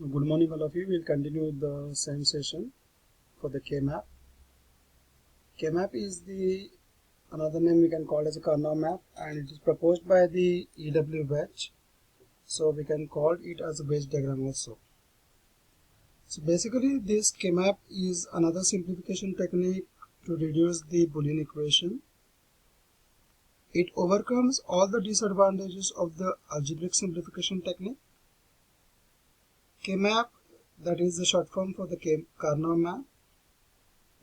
Good morning all of you. We'll continue the same session for the K-map. K-map is the another name we can call as a Karnaugh map, and it is proposed by the E.W. Wedge. So we can call it as a Wedge diagram also. So basically this K-map is another simplification technique to reduce the Boolean equation. It overcomes all the disadvantages of the algebraic simplification technique. K-map, that is the short form for the Karnaugh map.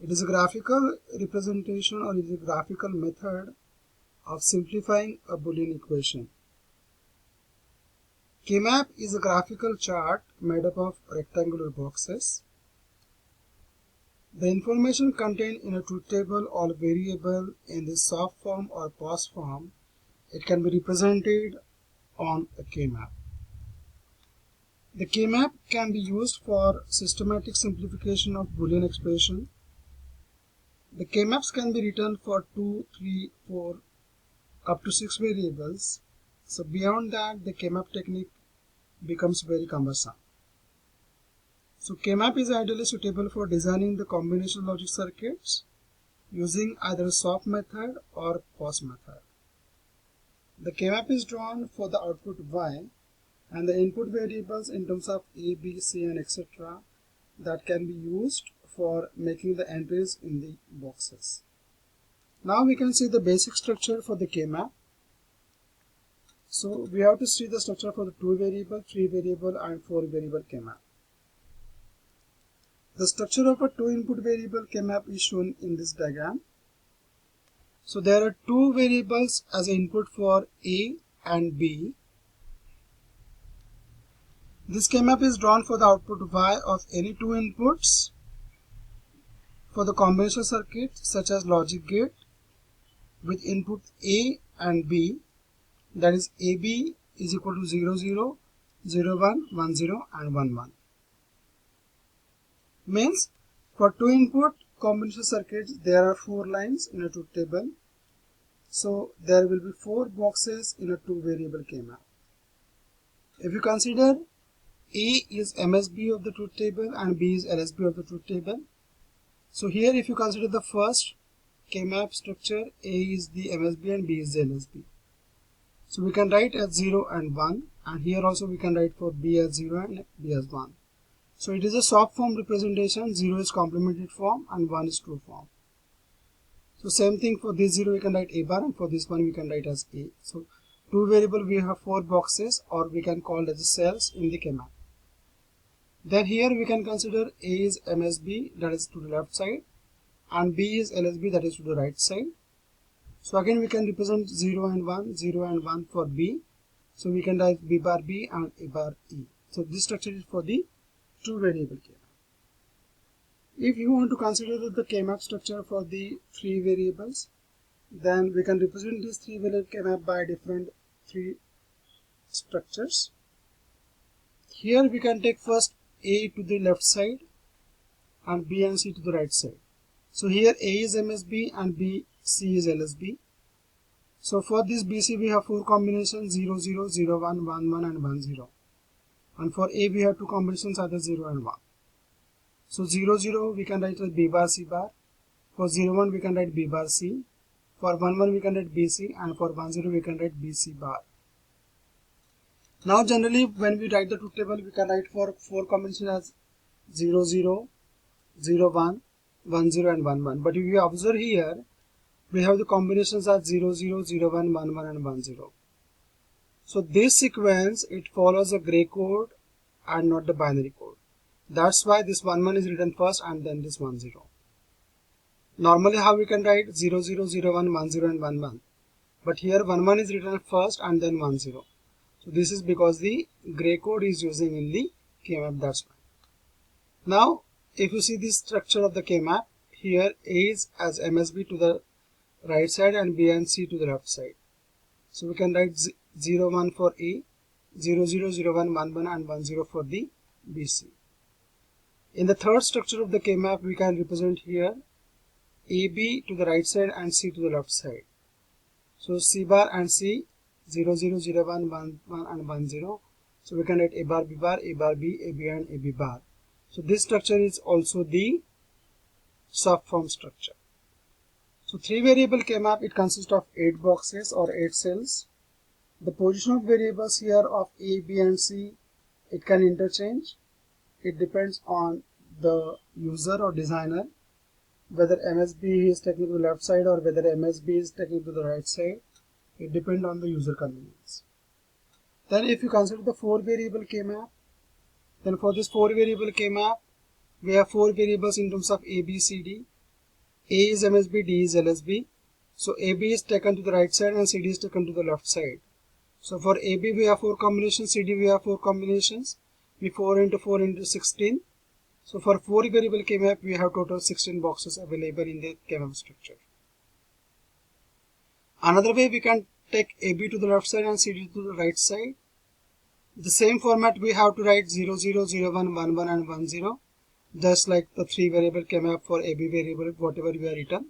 It is a graphical representation or is a graphical method of simplifying a Boolean equation. K-map is a graphical chart made up of rectangular boxes. The information contained in a truth table or variable in the soft form or POS form, it can be represented on a K-map. The K-map can be used for systematic simplification of Boolean expression. The K-maps can be written for 2, 3, 4, up to 6 variables. So beyond that, the K-map technique becomes very cumbersome. So K-map is ideally suitable for designing the combination logic circuits using either SOP method or POS method. The K-map is drawn for the output Y and the input variables in terms of A, B, C, and etc. that can be used for making the entries in the boxes. Now we can see the basic structure for the K-map. So we have to see the structure for the 2 variable, 3 variable, and 4 variable K-map. The structure of a 2 input variable K-map is shown in this diagram. So there are 2 variables as input for A and B. This K-map is drawn for the output Y of any 2 inputs for the combination circuit such as logic gate with input A and B, that is AB is equal to 0, 0, 0, 1, 1, 0, and 1, 1. Means for 2 input combination circuits there are 4 lines in a truth table. So there will be 4 boxes in a 2 variable K-map. If you consider A is MSB of the truth table and B is LSB of the truth table. So here if you consider the first K-map structure, A is the MSB and B is the LSB. So we can write as 0 and 1, and here also we can write for B as 0 and B as 1. So it is a soft form representation, 0 is complemented form and 1 is true form. So same thing for this 0 we can write A bar, and for this one we can write as A. So 2 variable we have 4 boxes, or we can call as cells in the K-map. Then here we can consider A is MSB, that is to the left side, and B is LSB, that is to the right side. So again we can represent 0 and 1, 0 and 1 for B. So we can write B bar B and A bar E. So this structure is for the 2 variable K-map. If you want to consider the K-map structure for the 3 variables, then we can represent this 3 variable K-map by different 3 structures. Here we can take first A to the left side and B and C to the right side. So here A is MSB and C is LSB. So for this BC we have 4 combinations, 0, 0, 0, 1, 1, 1 and 1, 0. And for A we have 2 combinations, either 0 and 1. So 0, 0 we can write as B bar C bar. For 0, 1 we can write B bar C. For 1, 1 we can write BC, and for 1, 0 we can write BC bar. Now generally when we write the truth table we can write for 4 combinations as 0, 0, 0, 1, 1, 0 and 1, 1. But if you observe here, we have the combinations as 0, 0, 0, 1, 1, 1 and 1, 0. So this sequence, it follows a gray code and not the binary code. That's why this 1, 1 is written first and then this 1, 0. Normally how we can write 0, 0, 0, 1, 1, 0 and 1, 1. But here 1, 1 is written first and then 1, 0. So this is because the gray code is using in the K-map, that's why. Now if you see this structure of the K-map, here A is as MSB to the right side and B and C to the left side. So we can write 0, 1 for A, 0, 0, 0, 1, 1, 1 and 1, 0 for the BC. In the third structure of the K-map, we can represent here AB to the right side and C to the left side. So C bar and C, 0, 0, 0, 1, 1, 1 and 1, 0. So we can write A bar, B bar, A bar, B, A B and A B bar. So this structure is also the subform structure. So 3 variable K-map, it consists of 8 boxes or 8 cells. The position of variables here of A, B and C, it can interchange. It depends on the user or designer, whether MSB is taken to the left side or whether MSB is taken to the right side. It depends on the user convenience. Then if you consider the 4 variable K-map, then for this 4 variable K-map, we have 4 variables in terms of A, B, C, D. A is MSB, D is LSB. So AB is taken to the right side and CD is taken to the left side. So for AB we have 4 combinations, CD we have 4 combinations. We 4 into 4 into 16. So for 4 variable K-map we have total 16 boxes available in the K-map structure. Another way we can take AB to the left side and CD to the right side. The same format we have to write 0, 0, 0, 1, 1, 1 and 1, 0. Just like the 3 variable K-map for AB variable, whatever we have written.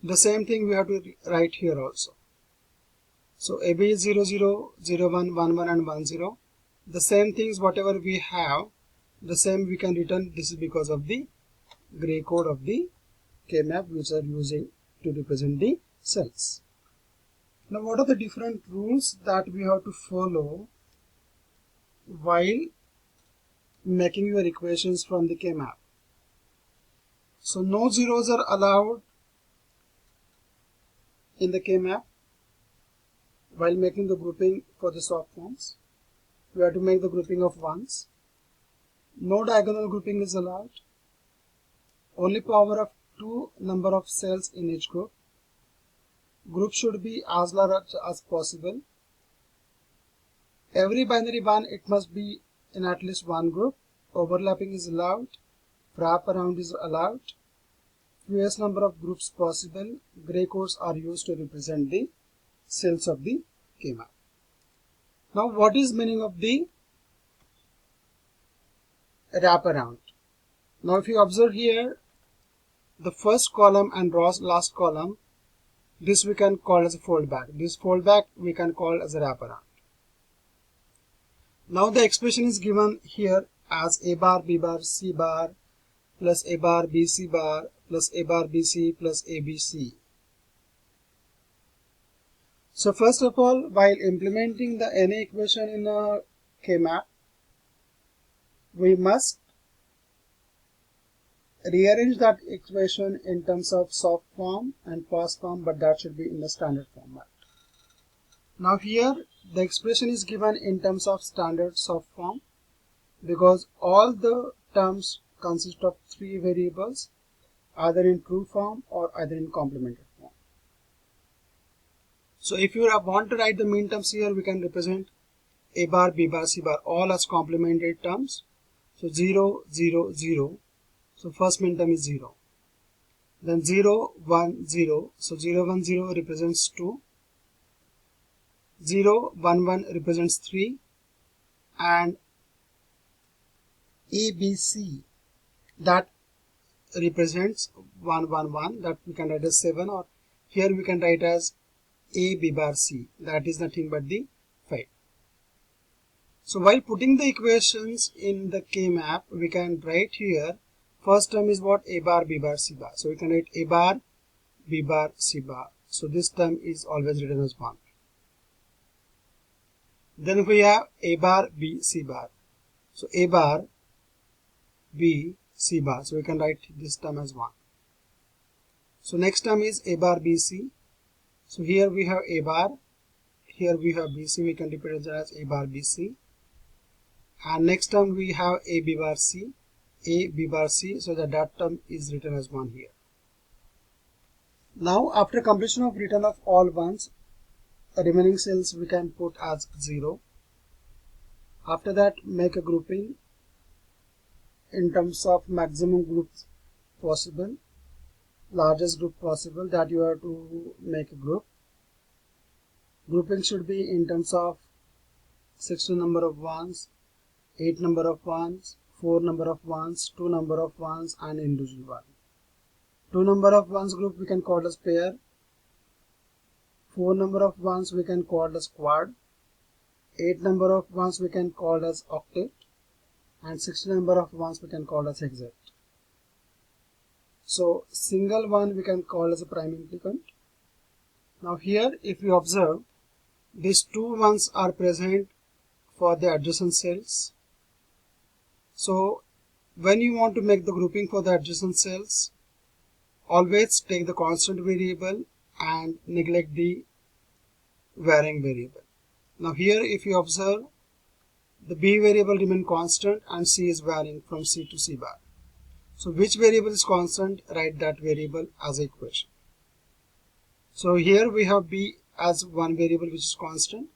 The same thing we have to write here also. So AB is 0, 0, 0, 1, 1, 1 and 1, 0. The same things whatever we have, the same we can return. This is because of the gray code of the K-map which are using to represent the cells. Now what are the different rules that we have to follow while making your equations from the K-map? So no zeros are allowed in the K-map. While making the grouping for the soft forms, we have to make the grouping of ones. No diagonal grouping is allowed. Only power of 2 number of cells in each group. Group should be as large as possible. Every binary one, it must be in at least one group. Overlapping is allowed. Wrap around is allowed. Fewest number of groups possible. Gray codes are used to represent the cells of the K-map. Now what is meaning of the wraparound? Now if you observe here, the first column and last column, this we can call as a foldback. This foldback we can call as a wraparound. Now the expression is given here as A bar, B bar, C bar plus A bar, B, C bar plus A bar, B, C plus A, B, C. So first of all, while implementing the NA equation in a K-map, we must rearrange that equation in terms of soft form and fast form, but that should be in the standard format. Now here the expression is given in terms of standard soft form because all the terms consist of 3 variables, either in true form or either in complemented form. So if you want to write the mean terms here, we can represent A bar, B bar, C bar all as complemented terms. So 0, 0, 0. So first mean term is 0. Then 0, 1, 0. So 0, 1, 0 represents 2. 0, 1, 1 represents 3. And A, B, C, that represents 1, 1, 1. That we can write as 7, or here we can write as A, B bar, C. That is nothing but the 5. So while putting the equations in the K-map, we can write here, first term is what? A bar, B bar, C bar. So we can write A bar, B bar, C bar. So this term is always written as 1. Then we have A bar, B, C bar. So A bar, B, C bar. So we can write this term as 1. So next term is A bar, B, C. So here we have A bar, here we have B, C. We can represent it as A bar, B, C. And next term we have A, B bar, C. A, B bar, C. So that term is written as 1 here. Now after completion of return of all ones, remaining cells we can put as 0. After that, make a grouping in terms of maximum groups possible, largest group possible that you have to make a group. Grouping should be in terms of 16 number of ones, 8 number of ones, 4 number of ones, 2 number of ones, and individual one. 2 number of ones group we can call as pair. 4 number of ones we can call as quad. 8 number of ones we can call as octet, and 60 number of ones we can call as hexet. So single one we can call as a prime implicant. Now here if you observe, these two ones are present for the adjacent cells. So when you want to make the grouping for the adjacent cells, always take the constant variable and neglect the varying variable. Now here if you observe, the B variable remain constant and C is varying from C to C bar. So which variable is constant? Write that variable as an equation. So here we have B as one variable which is constant,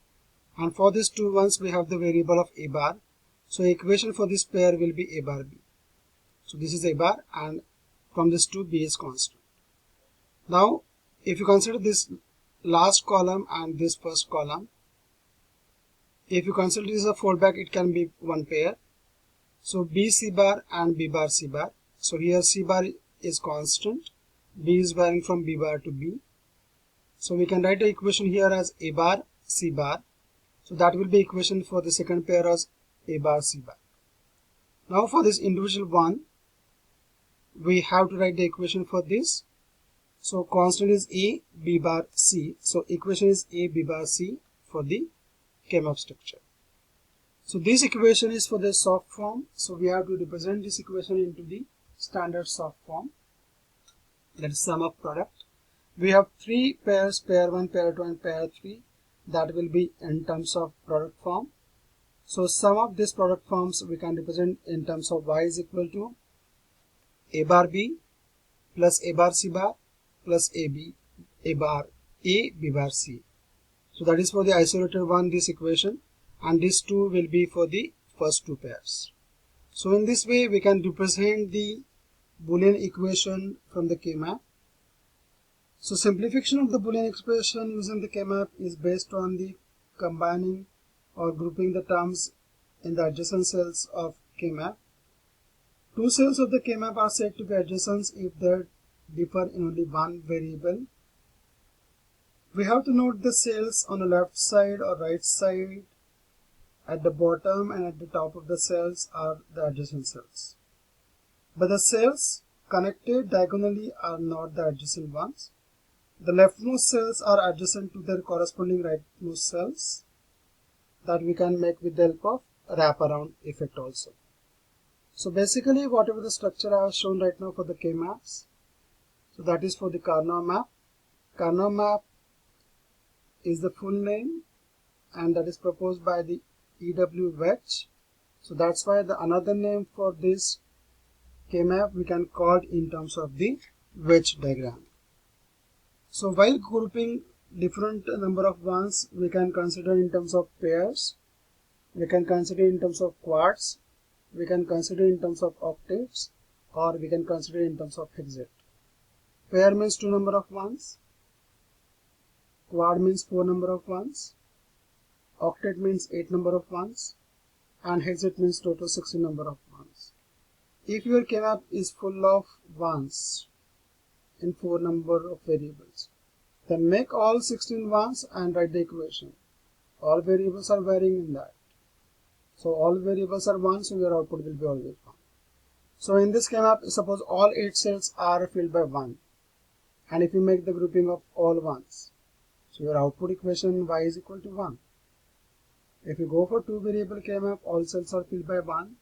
and for these two ones we have the variable of A bar. So equation for this pair will be A bar B. So this is A bar, and from this two B is constant. Now if you consider this last column and this first column, if you consider this as a fallback, it can be one pair. So B C bar and B bar C bar. So here C bar is constant, B is varying from B bar to B. So we can write the equation here as A bar C bar. So that will be equation for the second pair as A bar C bar. Now for this individual one, we have to write the equation for this. So constant is A, B bar C. So equation is A, B bar C for the K-map structure. So this equation is for the soft form. So we have to represent this equation into the standard soft form, that is sum of product. We have three pairs, pair 1, pair 2 and pair 3, that will be in terms of product form. So sum of these product forms we can represent in terms of y is equal to A bar B plus A bar C bar plus A bar A B bar C. So that is for the isolated one, this equation, and these two will be for the first two pairs. So in this way we can represent the Boolean equation from the K-map. So simplification of the Boolean expression using the K-map is based on the combining or grouping the terms in the adjacent cells of K-map. Two cells of the K-map are said to be adjacent if they differ in only one variable. We have to note the cells on the left side or right side, at the bottom and at the top of the cells are the adjacent cells. But the cells connected diagonally are not the adjacent ones. The leftmost cells are adjacent to their corresponding rightmost cells, that we can make with the help of wraparound effect also. So basically whatever the structure I have shown right now for the K-maps, so that is for the Karnaugh map. Karnaugh map is the full name, and that is proposed by the E.W. Vetch. So that's why the another name for this K-map we can call it in terms of the Vetch diagram. So while grouping different number of ones, we can consider in terms of pairs, we can consider in terms of quads, we can consider in terms of octaves, or we can consider in terms of hexet. Pair means 2 number of ones, quad means 4 number of ones, octet means 8 number of ones, and hexet means total 60 number of ones. If your K-map is full of ones in 4 number of variables, then make all 16 ones and write the equation. All variables are varying in that. So all variables are 1, so your output will be always 1. So in this K-map, suppose all 8 cells are filled by 1. And if you make the grouping of all ones, so your output equation y is equal to 1. If you go for 2 variable K-map, all cells are filled by 1,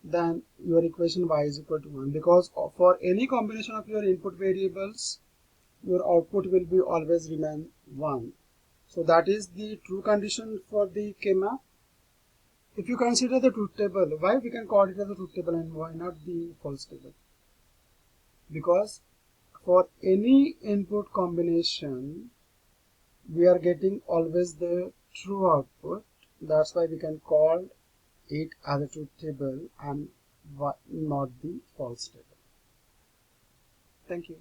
then your equation y is equal to 1, because for any combination of your input variables, your output will be always remain 1. So that is the true condition for the K-map. If you consider the truth table, why we can call it as a truth table and why not the false table? Because for any input combination, we are getting always the true output. That's why we can call it as a truth table and not the false table. Thank you.